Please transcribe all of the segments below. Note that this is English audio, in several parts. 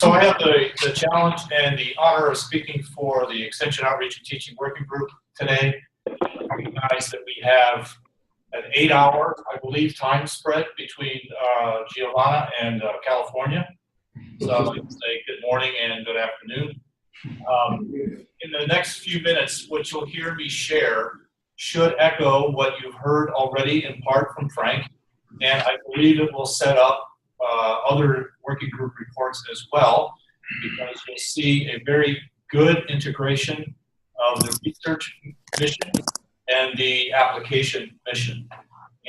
So I have the challenge and the honor of speaking for the Extension Outreach and Teaching Working Group today. I recognize that we have an 8-hour, I believe, time spread between Giovanna and California. So I'd like to say good morning and good afternoon. In the next few minutes, what you'll hear me share should echo what you've heard already in part from Frank, and I believe it will set up other working group reports as well, because you'll see a very good integration of the research mission and the application mission.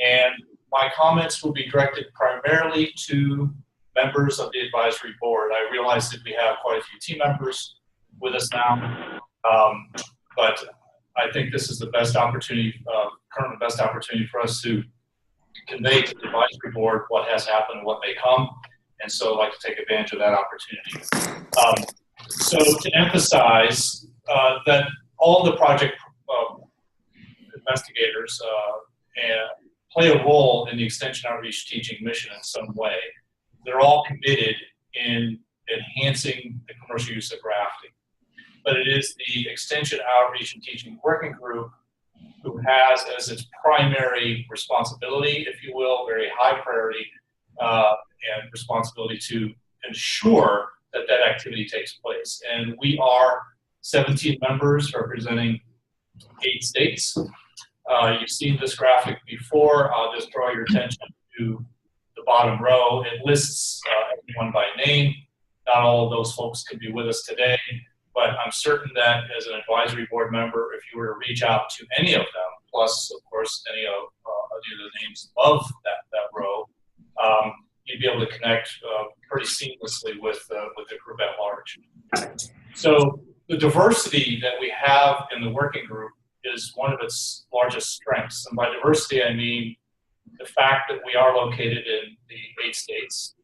And my comments will be directed primarily to members of the advisory board. I realize that we have quite a few team members with us now, but I think this is the best opportunity, currently best opportunity for us to convey to the advisory board what has happened and what may come, and so I'd like to take advantage of that opportunity. So to emphasize that all the project investigators play a role in the Extension Outreach Teaching mission in some way. They're all committed in enhancing the commercial use of grafting. But it is the Extension Outreach and Teaching Working Group who has as its primary responsibility, if you will, very high priority and responsibility to ensure that that activity takes place. And we are 17 members representing 8 states. You've seen this graphic before. I'll just draw your attention to the bottom row. It lists everyone by name. Not all of those folks could be with us today, but I'm certain that as an advisory board member, if you were to reach out to any of them, plus, of course, any of the names above that row, you'd be able to connect pretty seamlessly with the group at large. So the diversity that we have in the working group is one of its largest strengths. And by diversity, I mean the fact that we are located in the 8 states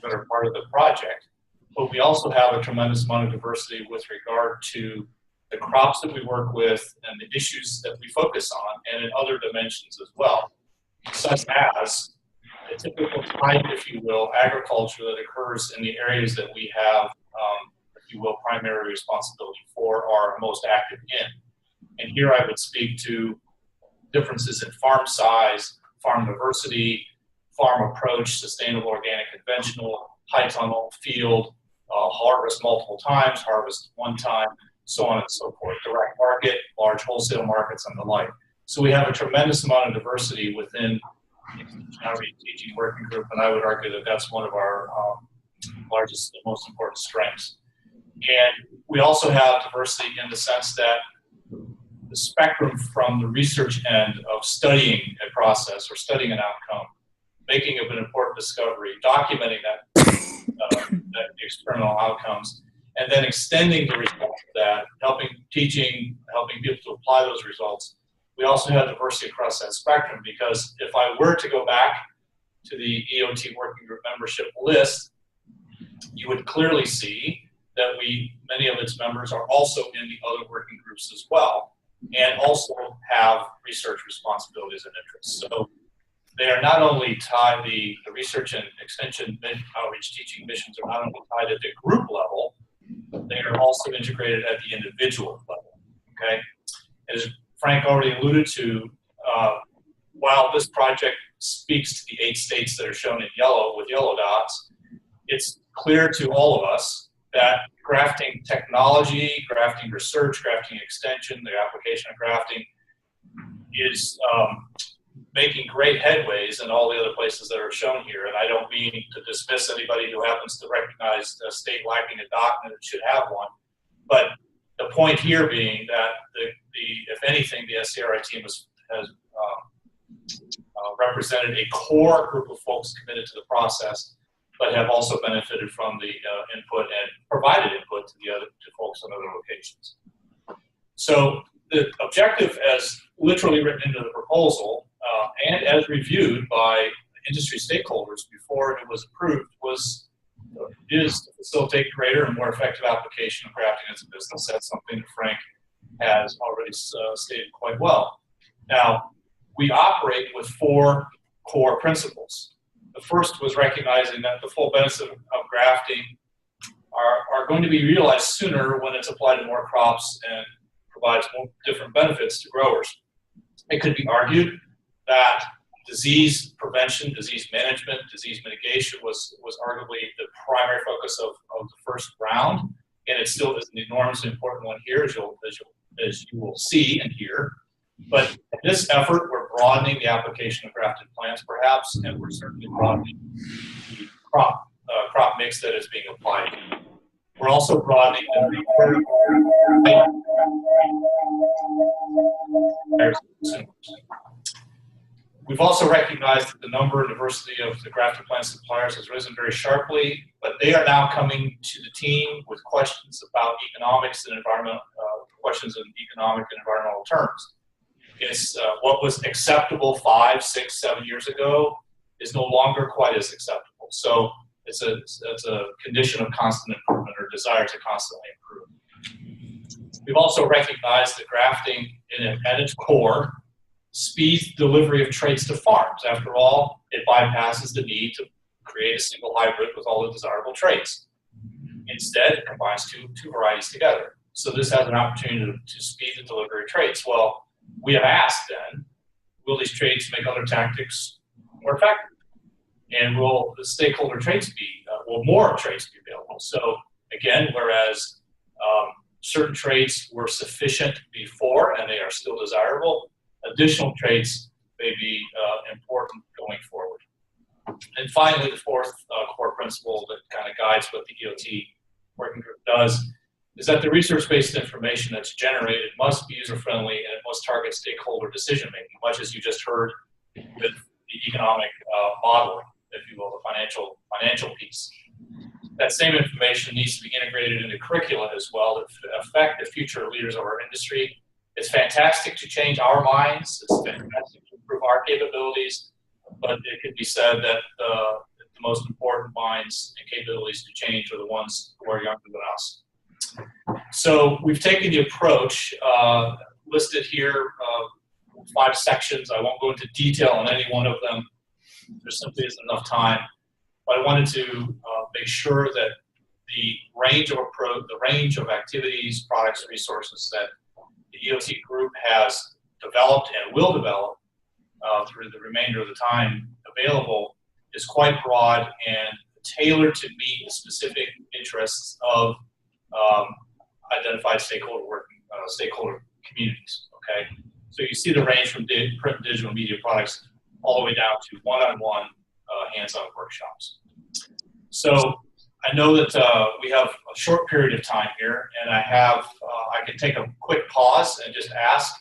that are part of the project, but we also have a tremendous amount of diversity with regard to the crops that we work with and the issues that we focus on, and in other dimensions as well, such as the typical type, if you will, agriculture that occurs in the areas that we have, if you will, primary responsibility for, or most active in. And here I would speak to differences in farm size, farm diversity, farm approach, sustainable, organic, conventional, high tunnel, field, harvest multiple times, harvest one time, so on and so forth, direct market, large wholesale markets, and the like. So we have a tremendous amount of diversity within the Outreach Teaching Working Group, and I would argue that that's one of our largest and most important strengths. And we also have diversity in the sense that the spectrum from the research end of studying a process or studying an outcome, making of an important discovery, documenting that the experimental outcomes, and then extending the results of that, helping teaching, helping people to apply those results. We also have diversity across that spectrum, because if I were to go back to the EOT Working Group membership list, you would clearly see that many of its members are also in the other working groups as well, and also have research responsibilities and interests. So they are not only tied, the research and extension outreach teaching missions are not only tied at the group level, but they are also integrated at the individual level, okay? As Frank already alluded to, while this project speaks to the 8 states that are shown in yellow with yellow dots, it's clear to all of us that grafting technology, grafting research, grafting extension, the application of grafting is making great headways in all the other places that are shown here. And I don't mean to dismiss anybody who happens to recognize a state lacking a document that should have one. But the point here being that if anything, the SCRI team has represented a core group of folks committed to the process, but have also benefited from the input and provided input to folks on other locations. So the objective, as literally written into the proposal, and as reviewed by industry stakeholders before it was approved, is to facilitate greater and more effective application of grafting as a business. That's something that Frank has already stated quite well. Now, we operate with 4 core principles. The first was recognizing that the full benefit of grafting are going to be realized sooner when it's applied to more crops and provides more different benefits to growers. It could be argued that disease prevention, disease management, disease mitigation was arguably the primary focus of the first round, and it still is an enormously important one here, as you will see and hear. But in this effort, we're broadening the application of grafted plants, perhaps, and we're certainly broadening the crop mix that is being applied. We're also broadening the consumers. We've also recognized that the number and diversity of the grafted plant suppliers has risen very sharply, but they are now coming to the team with questions about economics and environmental questions in economic and environmental terms. It's what was acceptable 5, 6, 7 years ago is no longer quite as acceptable. So it's a condition of constant improvement or desire to constantly improve. We've also recognized that grafting at its core speeds delivery of traits to farms. After all, it bypasses the need to create a single hybrid with all the desirable traits. Instead, it combines two varieties together. So this has an opportunity to speed the delivery of traits. Well, we have asked then, will these traits make other tactics more effective? And will the stakeholder traits will more traits be available? So again, whereas certain traits were sufficient before and they are still desirable, additional traits may be important going forward. And finally, the fourth core principle that kind of guides what the EOT working group does is that the research-based information that's generated must be user-friendly and it must target stakeholder decision-making, much as you just heard with the economic modeling, if you will, the financial piece. That same information needs to be integrated into curricula as well to affect the future leaders of our industry. It's fantastic to change our minds. It's fantastic to improve our capabilities, but it could be said that the most important minds and capabilities to change are the ones who are younger than us. So we've taken the approach listed here, 5 sections. I won't go into detail on any one of them. There simply isn't enough time. But I wanted to make sure that the range of activities, products, resources that the EOT group has developed and will develop through the remainder of the time available is quite broad and tailored to meet the specific interests of identified stakeholder communities. Okay, so you see the range from print and digital media products all the way down to one-on-one hands-on workshops. So I know that we have a short period of time here, and I can take a quick pause and just ask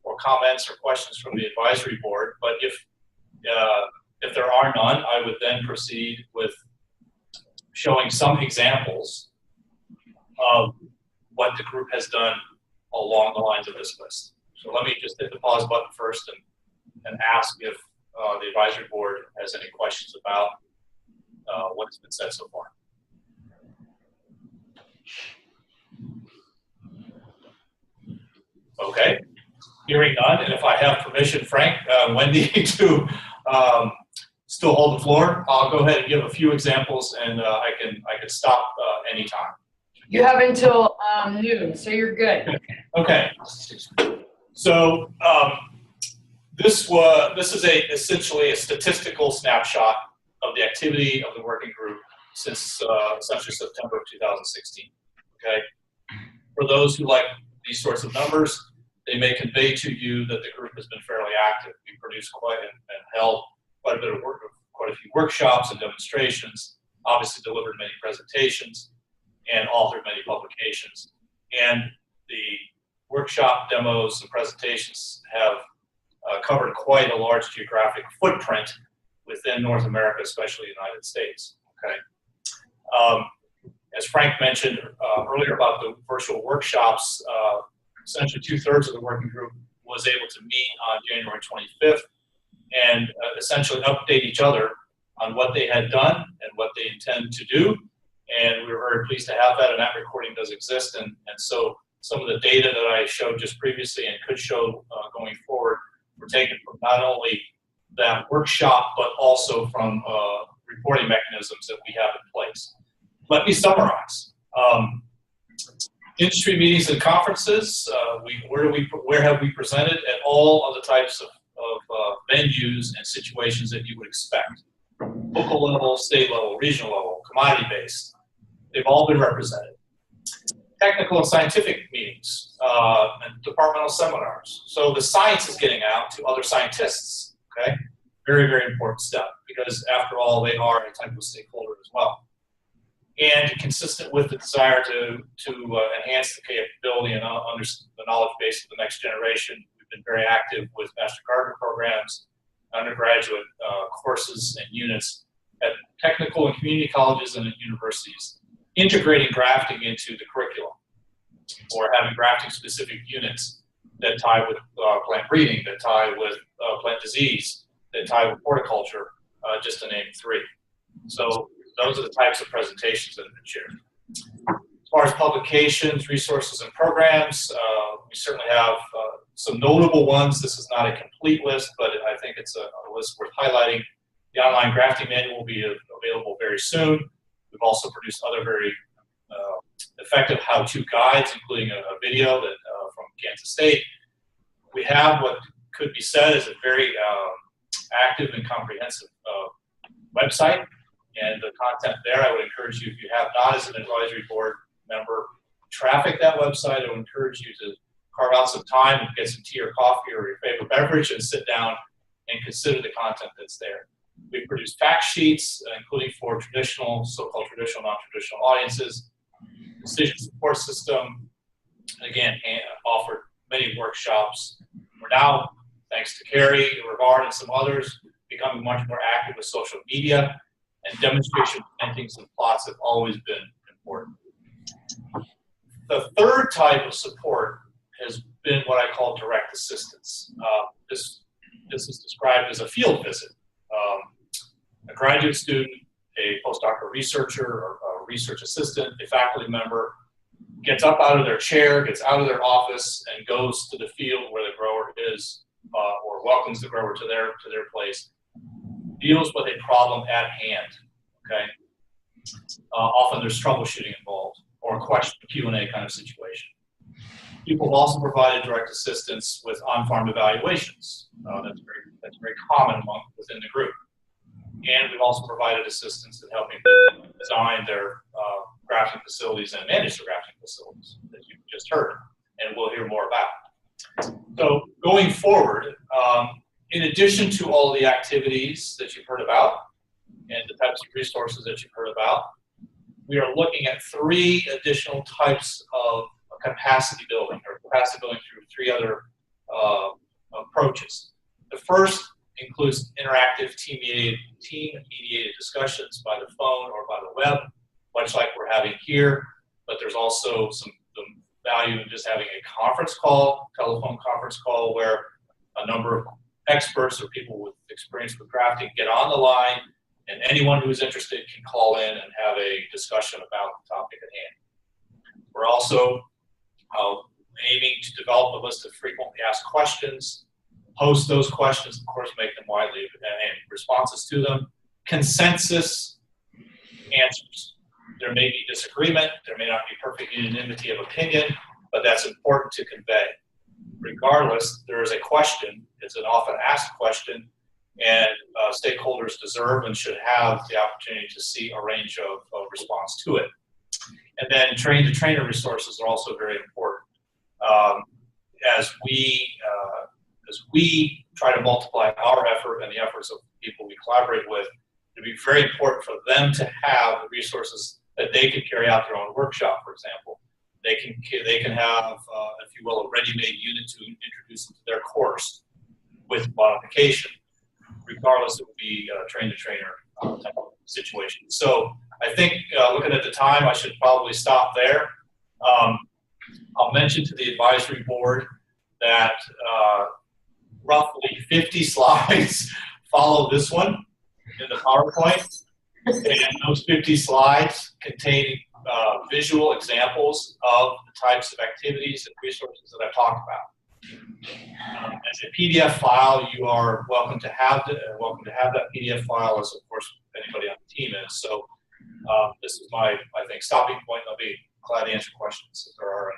for comments or questions from the advisory board. But if there are none, I would then proceed with showing some examples of what the group has done along the lines of this list. So let me just hit the pause button first and ask if the advisory board has any questions about what has been said so far. Okay, hearing none, and if I have permission, Frank, Wendy, to still hold the floor, I'll go ahead and give a few examples, and I can stop anytime. You have until noon, so you're good. Okay. So this is essentially a statistical snapshot of the activity of the working group since essentially September of 2016. Okay. For those who like these sorts of numbers, they may convey to you that the group has been fairly active. We produced and held quite a bit of work, quite a few workshops and demonstrations. Obviously, delivered many presentations and authored many publications. And the workshop demos and presentations have covered quite a large geographic footprint within North America, especially the United States. Okay. As Frank mentioned earlier about the virtual workshops, essentially 2/3 of the working group was able to meet on January 25th and essentially update each other on what they had done and what they intend to do. And we were very pleased to have that, and that recording does exist. And so some of the data that I showed just previously and could show going forward were taken from not only that workshop, but also from reporting mechanisms that we have in place. let me summarize. Industry meetings and conferences, where have we presented? At all of the types of venues and situations that you would expect. Local level, state level, regional level, commodity-based. They've all been represented. Technical and scientific meetings and departmental seminars. So the science is getting out to other scientists, okay? Very, very important step, because after all, they are a type of stakeholder as well. And consistent with the desire to enhance the capability and the knowledge base of the next generation, we've been very active with Master Gardener programs, undergraduate courses and units at technical and community colleges and at universities, integrating grafting into the curriculum, or having grafting specific units that tie with plant breeding, that tie with plant disease, that tie with horticulture, just to name three. So those are the types of presentations that have been shared. As far as publications, resources, and programs, we certainly have some notable ones. This is not a complete list, but I think it's a list worth highlighting. The online grafting manual will be available very soon. We've also produced other very effective how-to guides, including a video that from Kansas State. We have what could be said is a very active and comprehensive website, and the content there, I would encourage you, if you have not as an advisory board member, traffic that website. I would encourage you to carve out some time and get some tea or coffee or your favorite beverage and sit down and consider the content that's there. We've produced fact sheets, including for traditional, so-called traditional, non-traditional audiences, decision support system, again, offered many workshops. We're now, thanks to Carrie, Rivard, and some others, becoming much more active with social media, and demonstration paintings and plots have always been important. The third type of support has been what I call direct assistance. This is described as a field visit. A graduate student, a postdoctoral researcher, or a research assistant, a faculty member, gets up out of their chair, gets out of their office, and goes to the field where the grower is, or welcomes the grower to their place, deals with a problem at hand, okay? Often there's troubleshooting involved, or a question, Q&A kind of situation. People have also provided direct assistance with on-farm evaluations. That's very common within the group. And we've also provided assistance in helping design their grafting facilities and manage their grafting facilities, as you just heard, and we'll hear more about. So going forward, in addition to all of the activities that you've heard about and the types of resources that you've heard about, we are looking at 3 additional types of capacity building, or capacity building through 3 other approaches. The first includes interactive team-mediated discussions by the phone or by the web, much like we're having here, but there's also some value in just having a conference call, telephone conference call, where a number of experts or people with experience with grafting get on the line, and anyone who's interested can call in and have a discussion about the topic at hand. We're also aiming to develop a list of frequently asked questions, post those questions, of course, make them widely and responses to them, consensus answers. There may be disagreement, there may not be perfect unanimity of opinion, but that's important to convey. Regardless, there is a question, it's an often asked question, and stakeholders deserve and should have the opportunity to see a range of response to it. And then train-to-trainer resources are also very important. As we try to multiply our effort and the efforts of people we collaborate with, it'd be very important for them to have the resources that they can carry out their own workshop, for example. They can have, if you will, a ready-made unit to introduce into their course with modification. Regardless, it would be a train-to-trainer type of situation. So I think looking at the time, I should probably stop there. I'll mention to the advisory board that roughly 50 slides follow this one in the PowerPoint, and those 50 slides contain visual examples of the types of activities and resources that I've talked about. As a PDF file, you are welcome to have that PDF file, as of course anybody on the team is. So This is my, I think, stopping point. I'll be glad to answer questions if there are any.